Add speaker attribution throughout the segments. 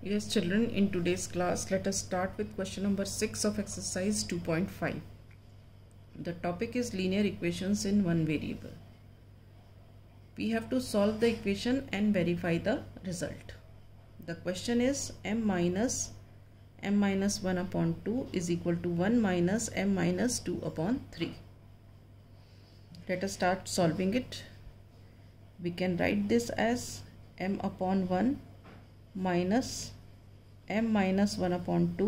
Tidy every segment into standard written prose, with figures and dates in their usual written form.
Speaker 1: Yes, children, in today's class, let us start with question number 6 of exercise 2.5. The topic is linear equations in one variable. We have to solve the equation and verify the result. The question is m minus 1 upon 2 is equal to 1 minus m minus 2 upon 3. Let us start solving it. We can write this as m upon 1 minus m minus 1 upon 2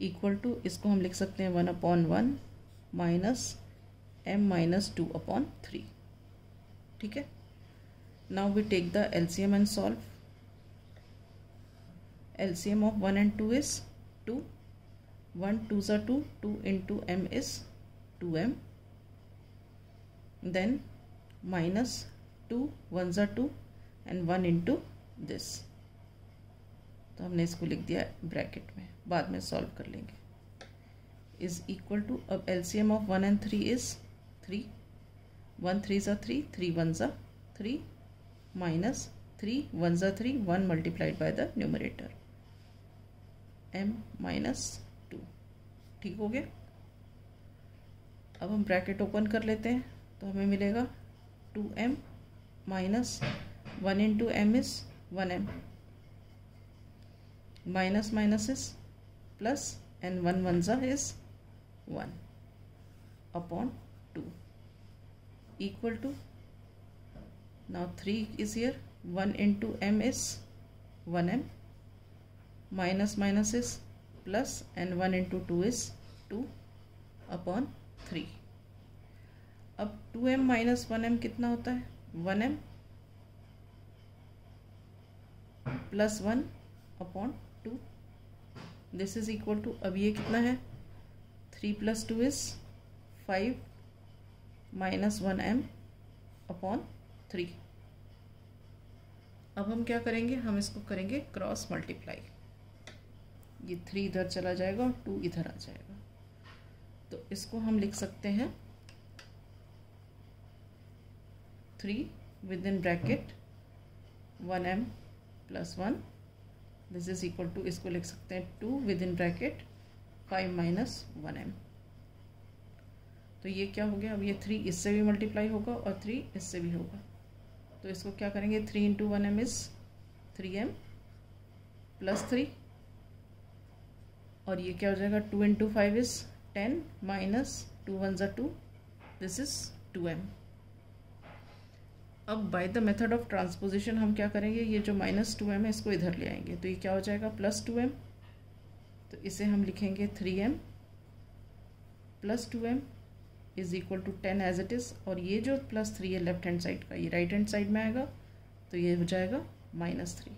Speaker 1: equal to, इसको हम लिख सकते हैं 1 upon 1 minus m minus 2 upon 3. ठीक है. Now we take the LCM and solve. LCM of 1 and 2 is 2. 1 2s are 2. 2 into m is 2m. Then minus 2 1s are 2 and 1 into this. तो हमने इसको लिख दिया ब्रैकेट में, बाद में सॉल्व कर लेंगे. इज इक्वल टू, अब LCM of 1 and 3 is 3. 1 3s are 3, 3 1s are 3 minus 3 1s are 3, 1 multiplied by the numerator m minus 2. ठीक हो गया. अब हम ब्रैकेट ओपन कर लेते हैं तो हमें मिलेगा 2m minus 1 into m is 1m minus minus is plus and 1 1s is 1 upon 2 equal to, now 3 is here, 1 into m is 1m minus minus is plus and 1 into 2 is 2 upon 3. अब 2m minus 1m कितना होता है? 1m plus 1 upon 2. This is equal to, अब ये कितना है? 3 plus 2 is 5 minus 1m upon 3. अब हम क्या करेंगे? हम इसको करेंगे क्रॉस मल्टीप्लाई. ये 3 इधर चला जाएगा और 2 इधर आ जाएगा. तो इसको हम लिख सकते हैं 3 with in bracket 1m plus 1. This is equal to, इसको लिख सकते हैं 2 with in bracket 5 minus 1m. तो ये क्या हो गया? अब ये 3 इससे भी मल्टीप्लाई होगा और 3 इससे भी होगा. तो इसको क्या करेंगे? 3 into 1m is 3m plus 3 और ये क्या हो जाएगा? 2 into 5 is 10 minus 2 1s are 2. This is 2m. अब by the method of transposition हम क्या करेंगे? ये जो माइनस 2m है इसको इधर ले आएंगे तो ये क्या हो जाएगा? Plus 2m. तो इसे हम लिखेंगे 3m plus 2m is equal to 10 as it is. और ये जो प्लस 3 है लेफ्ट हैंड साइड का, ये राइट हैंड साइड में आएगा तो ये हो जाएगा माइनस 3.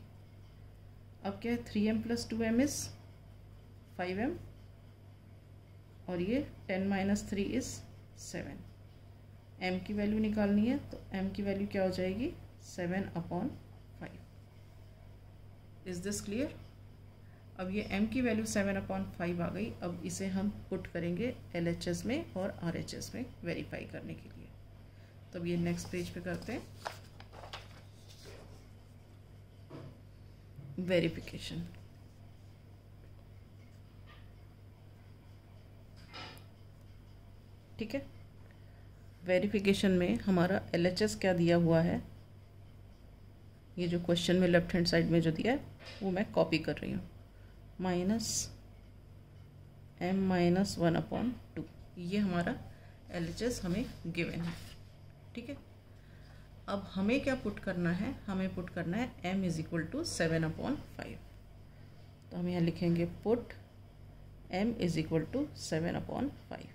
Speaker 1: अब क्या है? 3m plus 2m is 5m और ये 10 माइनस 3 इज 7. m की वैल्यू निकालनी है तो m की वैल्यू क्या हो जाएगी? 7 अपॉन 5. Is this clear? अब ये m की वैल्यू 7 अपॉन 5 आ गई. अब इसे हम पुट करेंगे LHS में और RHS में वेरीफाई करने के लिए. तो अब ये नेक्स्ट पेज पे करते हैं वेरिफिकेशन. ठीक है. वेरिफिकेशन में हमारा LHS क्या दिया हुआ है, ये जो क्वेश्चन में लेफ्ट हैंड साइड में जो दिया है वो मैं कॉपी कर रही हूँ. माइनस m माइनस 1 अपॉन 2, ये हमारा LHS हमें गिवन है. ठीक है. अब हमें क्या पुट करना है? हमें पुट करना है m is equal to 7 upon 5. तो हम यहाँ लिखेंगे put m is equal to 7 upon 5.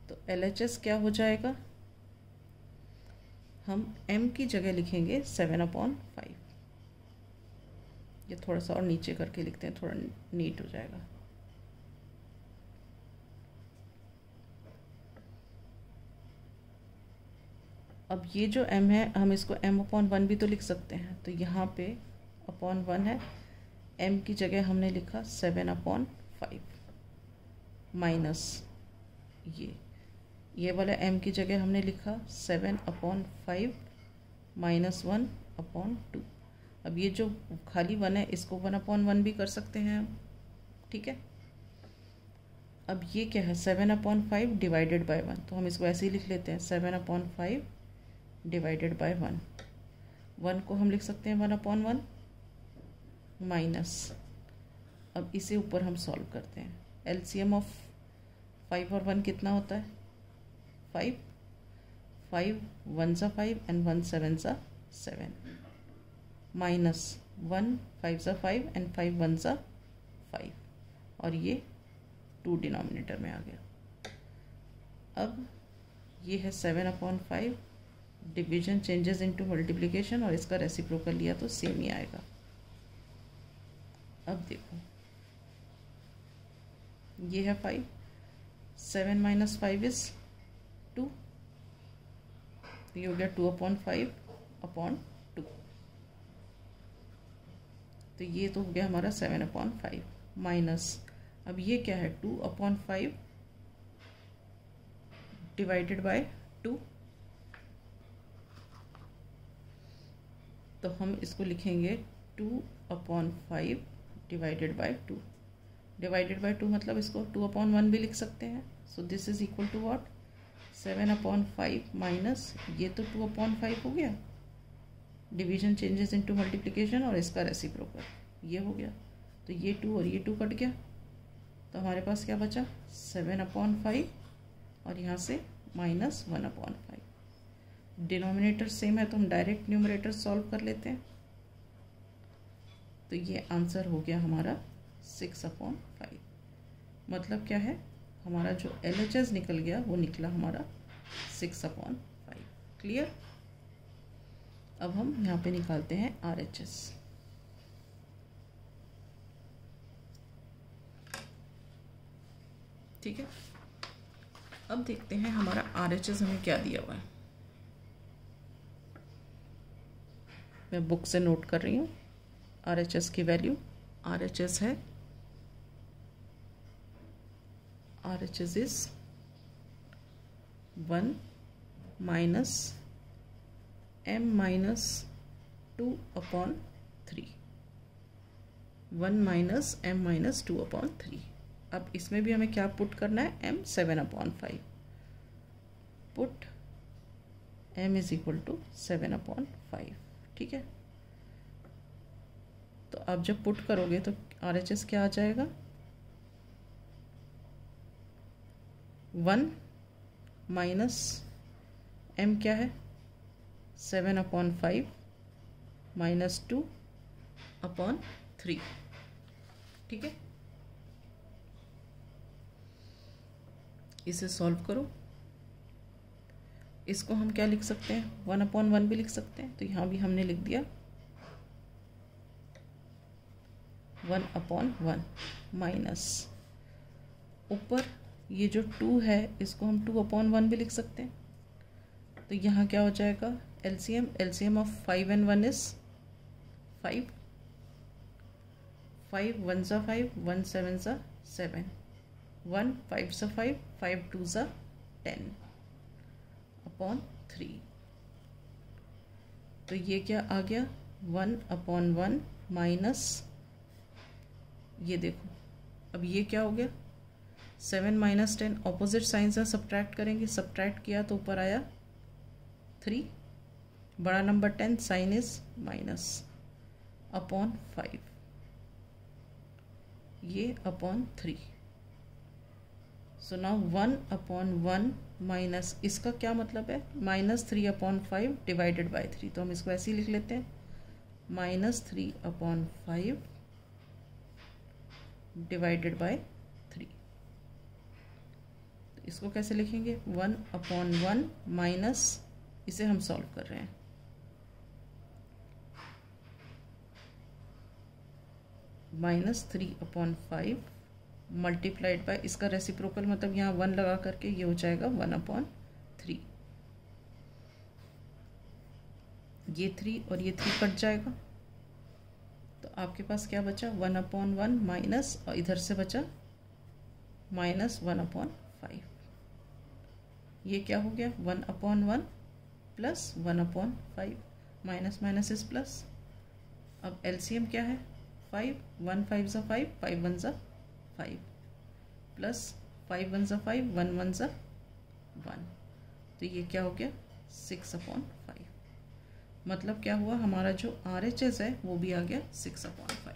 Speaker 1: तो LHS क्या हो जाएगा? हम m की जगह लिखेंगे 7 अपॉन 5. ये थोड़ा सा और नीचे करके लिखते हैं, थोड़ा नीट हो जाएगा. अब ये जो m है हम इसको m अपॉन 1 भी तो लिख सकते हैं. तो यहाँ पे अपॉन 1 है, m की जगह हमने लिखा 7 अपॉन 5 माइनस ये वाला m की जगह हमने लिखा 7 अपॉन 5 माइनस 1 अपॉन 2. अब ये जो खाली 1 है इसको 1/1 भी कर सकते हैं हम, ठीक है। अब ये क्या है 7/5 डिवाइडेड बाय 1, तो हम इसको ऐसे ही लिख लेते हैं 7/5 डिवाइडेड बाय 1। 1 को हम लिख सकते हैं 1/1 माइनस, अब इसे ऊपर हम सॉल्व करते हैं। एलसीएम ऑफ 5 और 1 कितना होता है 5, 5 1 सा 5 एंड 1 7 सा 7, माइनस 1 5 सा 5 एंड 5 1 सा 5, और ये 2 डिनोमिनेटर में आ गया। अब ये है 7/5, डिवीजन चेंजेस इनटू मल्टीप्लिकेशन, और इसका रेसिप्रोकल लिया तो सेम ही आएगा। अब देखो ये है 5, 7 माइनस 5 इज 2, ये हो गया 2/5/2, तो ये तो हो गया हमारा 7/5 माइनस, अब ये क्या है 2/5 डिवाइडेड बाय 2, तो हम इसको लिखेंगे 2/5 डिवाइडेड बाय 2। डिवाइडेड बाय 2 मतलब इसको 2/1 भी लिख सकते हैं। So this is equal to what 7/5 minus, ये तो 2/5 हो गया, डिवीजन चेंजेस इनटू मल्टीप्लिकेशन, और इसका रेसिप्रोकल ये हो गया, तो ये 2 और ये 2 कट गया, तो हमारे पास क्या बचा 7/5 और यहाँ से माइनस 1/5। डिनोमिनेटर सेम है तो हम डायरेक्ट न्यूमरेटर सॉल्व कर लेते हैं, तो ये आंसर हो गया हमारा 6/5। मतलब क्या है हमारा जो LHS निकल गया वो निकला हमारा 6/5। क्लियर। अब हम यहाँ पे निकालते हैं RHS। ठीक है, अब देखते हैं हमारा RHS हमें क्या दिया हुआ है। मैं बुक से नोट कर रही हूँ RHS की वैल्यू। RHS है, RHS is 1 minus m minus 2/3, 1 minus m minus 2/3। अब इसमें भी हमें क्या पुट करना है m 7/5, put m is equal to 7/5। ठीक है, तो आप जब पुट करोगे तो RHS क्या आ जाएगा 1 माइनस m क्या है 7/5 माइनस 2/3। ठीक है, इसे सॉल्व करो। इसको हम क्या लिख सकते हैं 1/1 भी लिख सकते हैं, तो यहाँ भी हमने लिख दिया 1/1 माइनस ऊपर ये जो 2 है इसको हम 2/1 भी लिख सकते हैं, तो यहाँ क्या हो जाएगा LCM ऑफ 5 and 1 इज 5, 5 1 सा 5, 1 7 सा 7, 1 5 सा 5, 5 2 सा 10/3। तो ये क्या आ गया 1/1 माइनस, ये देखो अब ये क्या हो गया 7 माइनस 10, ऑपोजिट साइन से सब्ट्रैक्ट करेंगे, सब्ट्रैक्ट किया तो ऊपर आया 3, बड़ा नंबर 10, साइन इज -/5, ये /3। सो नाउ 1/1 माइनस, इसका क्या मतलब है -3/5 डिवाइडेड बाय 3, तो हम इसको ऐसे ही लिख लेते हैं -3/5 डिवाइडेड बाय 3। तो इसको कैसे लिखेंगे 1/1 माइनस, इसे हम सॉल्व कर रहे हैं -3/5 मल्टीप्लाइड बाय, इसका रेसिप्रोकल मतलब यहाँ 1 लगा करके ये हो जाएगा 1/3। ये 3 और ये 3 कट जाएगा, तो आपके पास क्या बचा 1/1 माइनस, और इधर से बचा -1/5। ये क्या हो गया 1/1 plus 1/5, minus minus is plus, अब LCM क्या है 5, 1 5 ज़ा 5, 5 1 ज़ा 5 प्लस 5 1 ज़ा 5, 1 1 ज़ा 1, तो ये क्या हो गया 6/5। मतलब क्या हुआ हमारा जो RHS है वो भी आ गया 6/5।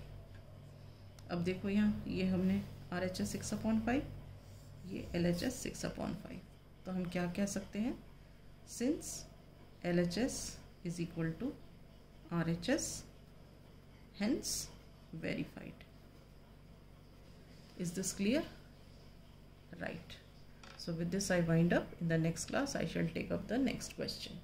Speaker 1: अब देखो यहाँ ये हमने RHS 6/5, ये LHS 6/5, तो हम क्या कह सकते हैं since LHS is equal to RHS hence verified. Is this clear? Right. So with this I wind up. In the next class I shall take up the next question.